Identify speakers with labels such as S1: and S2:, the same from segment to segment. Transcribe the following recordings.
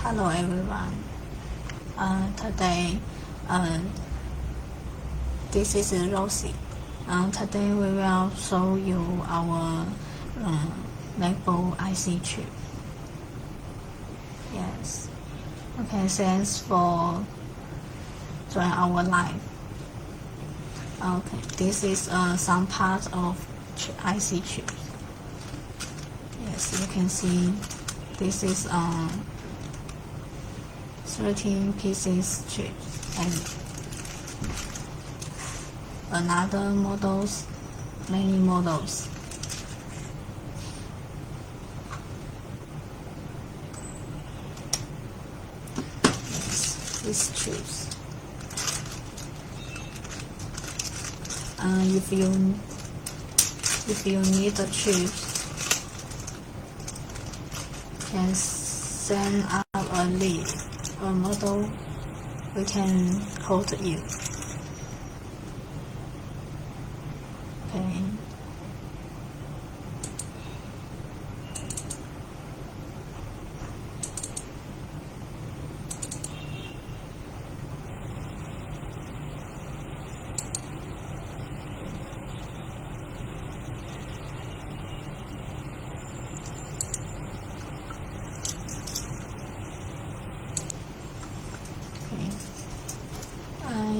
S1: Hello everyone. Today, this is Rosie. Today we will show you our Macbook IC chip. Yes. Okay, thanks for joining our live. Okay, this is some part of IC chip. Yes, you can see this is 13 pieces chip and another models, many models. Yes, these chips. If you need the chips, can send up a list, a model, we can quote you. Okay.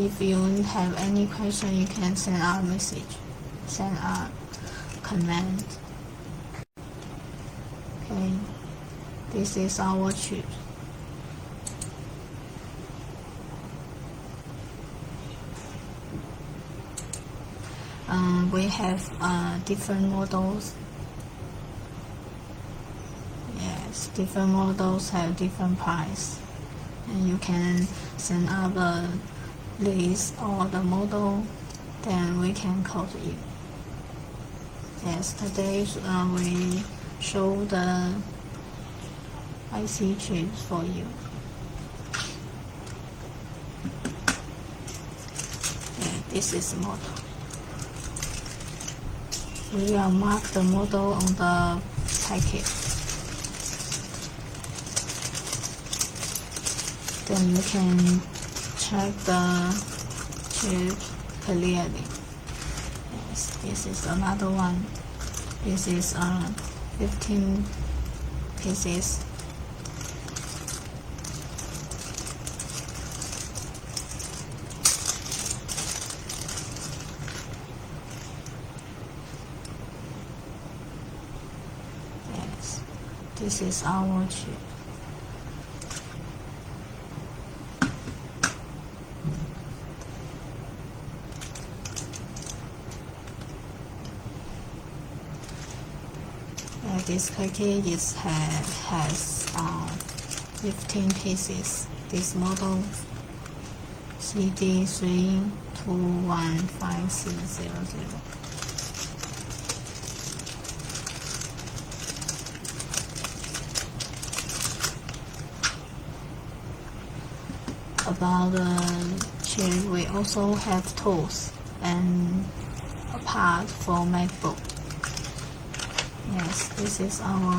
S1: If you have any question, you can send our message, send our comment. Okay, this is our chip. We have different models. Yes, different models have different price, and you can send up the list or the model, then we can quote you. Yes, today we show the IC chips for you. Yeah, this is the model. We will mark the model on the packet. Then you can check the chip clearly. Yes, this is another one. This is 15 pieces. Yes, this is our chip. This package has 15 pieces. This model CD3215C00. About the chip, we also have tools and a part for Macbook. Yes, this is our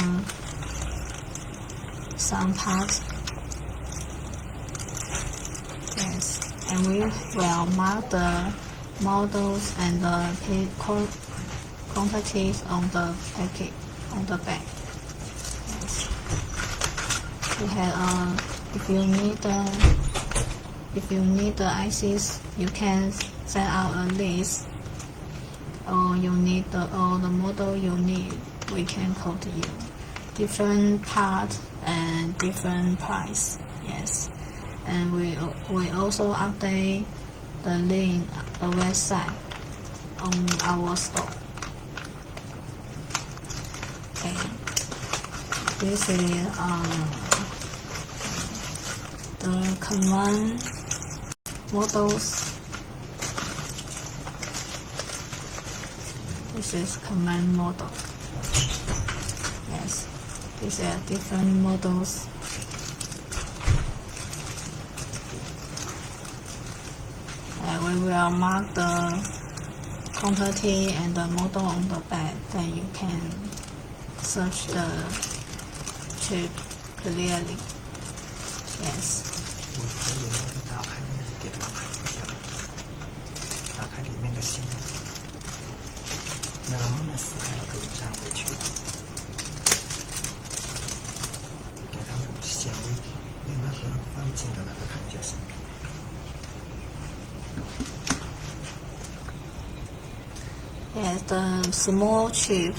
S1: some parts. Yes, and we will mark the models and the quantities on the packet on the back. Yes, we have if you need the ICs, you can send out a list. Or you need the model you need, we can quote you. Different part and different price. Yes, and we also update the link, the website on our store. Okay, this is the common models. This is command model. Yes, these are different models. We will mark the quantity and the model on the back, then you can search the chip clearly. Yes.
S2: 我可以打开那个电脑看一下，打开里面的信，然后呢撕开给粘回去，给它们显微用那个放进的那个看就是。
S1: Yes, the small chip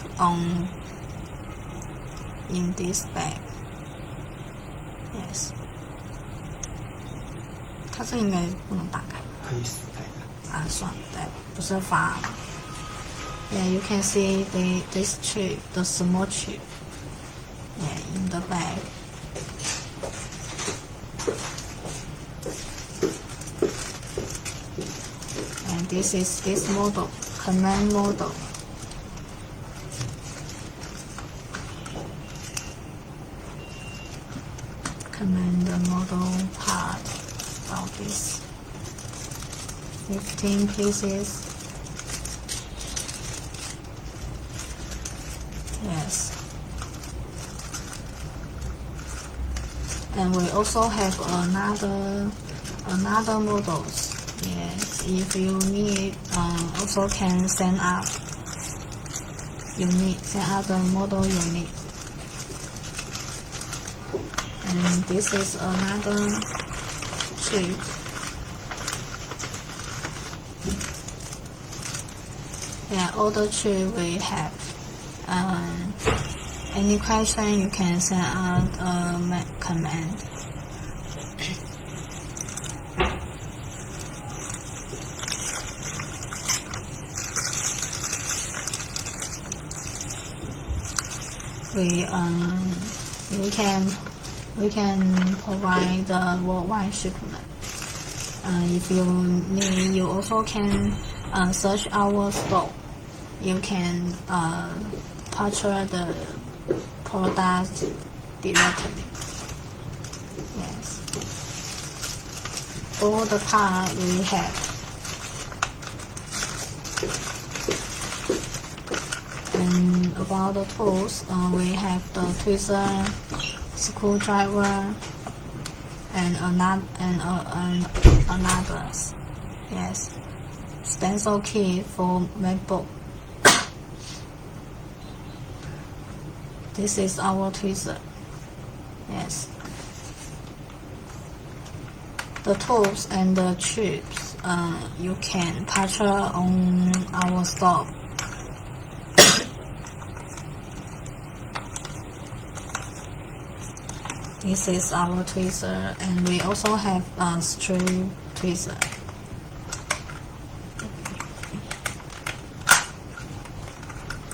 S1: in this bag. Yes. 它这应该不能打开。
S2: 可以撕开的。
S1: 啊，算了，对，不是发。Yeah, you can see this chip, the small chip. Yeah, in the bag. And this is this model, command model. Command model part of this 15 pieces. Yes. And we also have another models. Yes, if you need, also can send up. You need send up the model you need. And this is another chip. Yeah, all the chip we have. Any question you can send out a command. We can provide the worldwide shipment. If you need, you also can search our store. You can purchase the product directly. Yes. All the parts we have. And about the tools, we have the tweezer, screwdriver, and others. Yes. Stencil key for Macbook. This is our tweezer. Yes. The tools and the chips you can purchase on our store. This is our tweezer, and we also have a strip tweezer.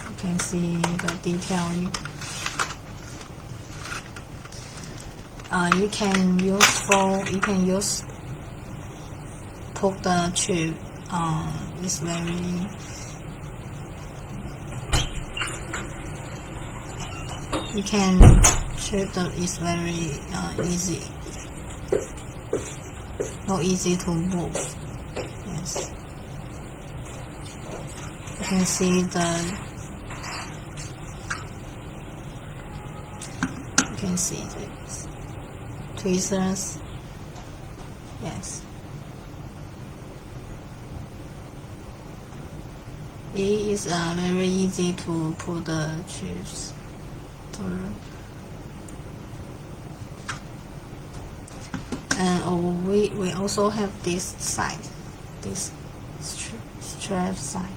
S1: You can see the detailing. You can use poke the chip. It's very you can chip the is very easy. Not easy to move. Yes. You can see this. Tweezers. Yes. It is very easy to put the chips through. And we also have this side, this strap side.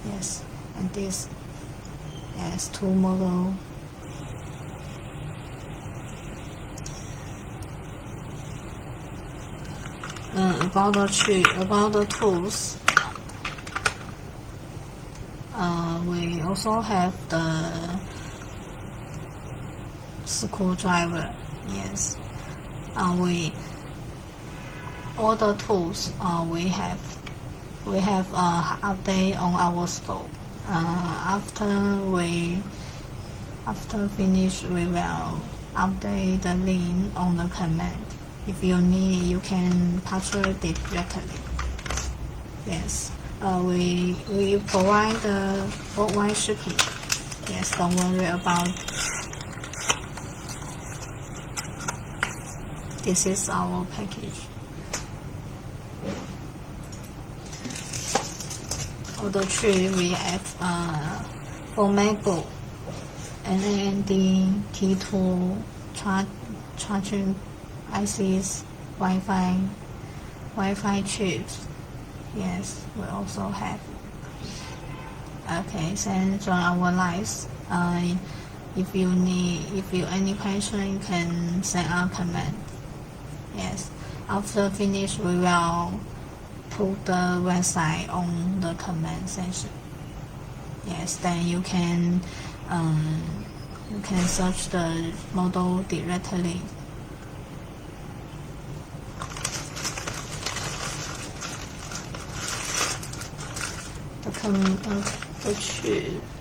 S1: Yes. And this, yes, two model. About the tools, we also have the screwdriver. Yes, all the tools we have update on our store. After finish, we will update the link on the command. If you need, you can purchase it directly. Yes, we provide the worldwide shipping. Yes, don't worry about This is our package. For the tree, we have for Macbook, NAND, T2, charging ICs, Wi-Fi chips. Yes, we also have. Okay, then join our lives. If you any question, you can send a comment. Yes, after finish, we will put the website on the comment section. Yes, then you can search the model directly.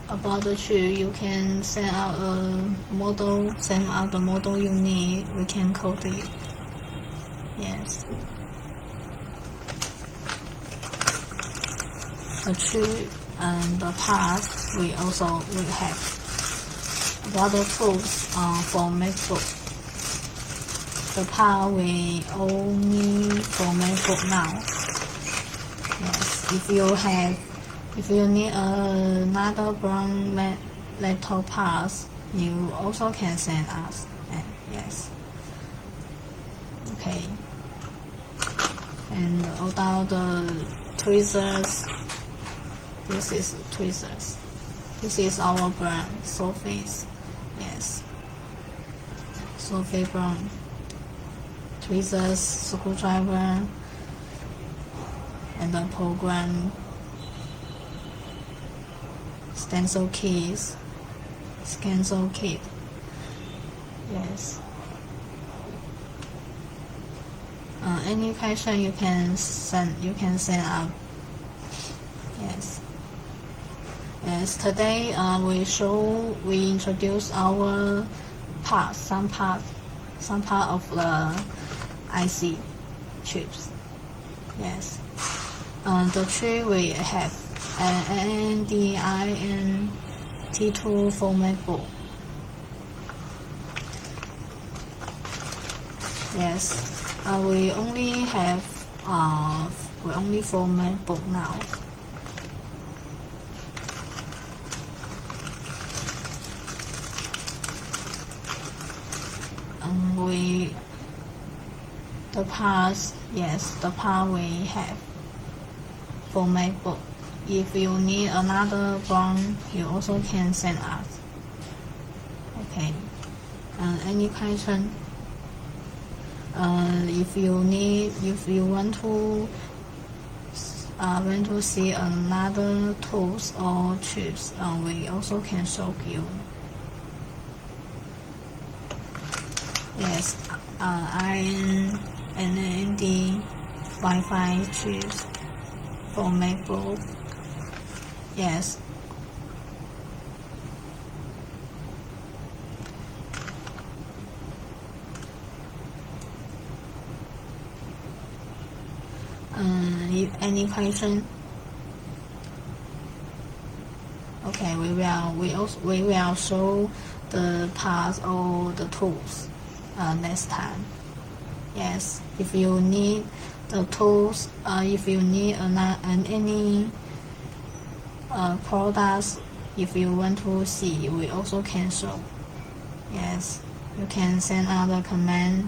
S1: About the tree, you can send out the model you need. We can code it. Yes. The tree and the parts we have. About the tools for Macbook. The part we only for Macbook now. Yes. If you need another brand laptop parts, you also can send us. Yes. Okay. And about the tweezers, this is tweezers. This is our brand, Surface. Yes. Surface brand. Tweezers, screwdriver, and the program. Stencil keys, stencil kit. Yes. Any question you can send up. Yes. Yes. Today we introduce our some part of the IC chips. Yes. The tree we have NAND and T2 for Macbook. Yes. We only for Macbook now. The part we have for Macbook. If you need another brand, you also can send us. Okay. Any question? If you want to see another tools or chips, we also can show you. Yes, iron, NAND, Wi-Fi chips for Macbook. Yes. Any question? Okay, we will show the parts or the tools next time. Yes, if you need the tools, if you need any products, if you want to see, we also can show. Yes, you can send out a comment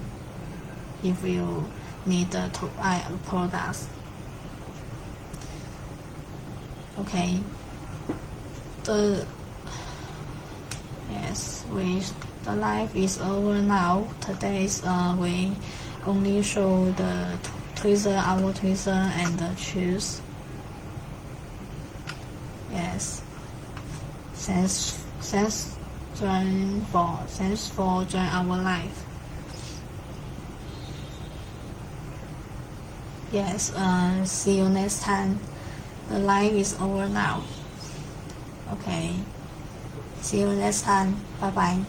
S1: if you need the products. Okay. The live is over now. Today's we only show the our tweezer and the shoes. Yes. Thanks for joining our live. Yes. See you next time. The live is over now. Okay. See you next time. Bye bye.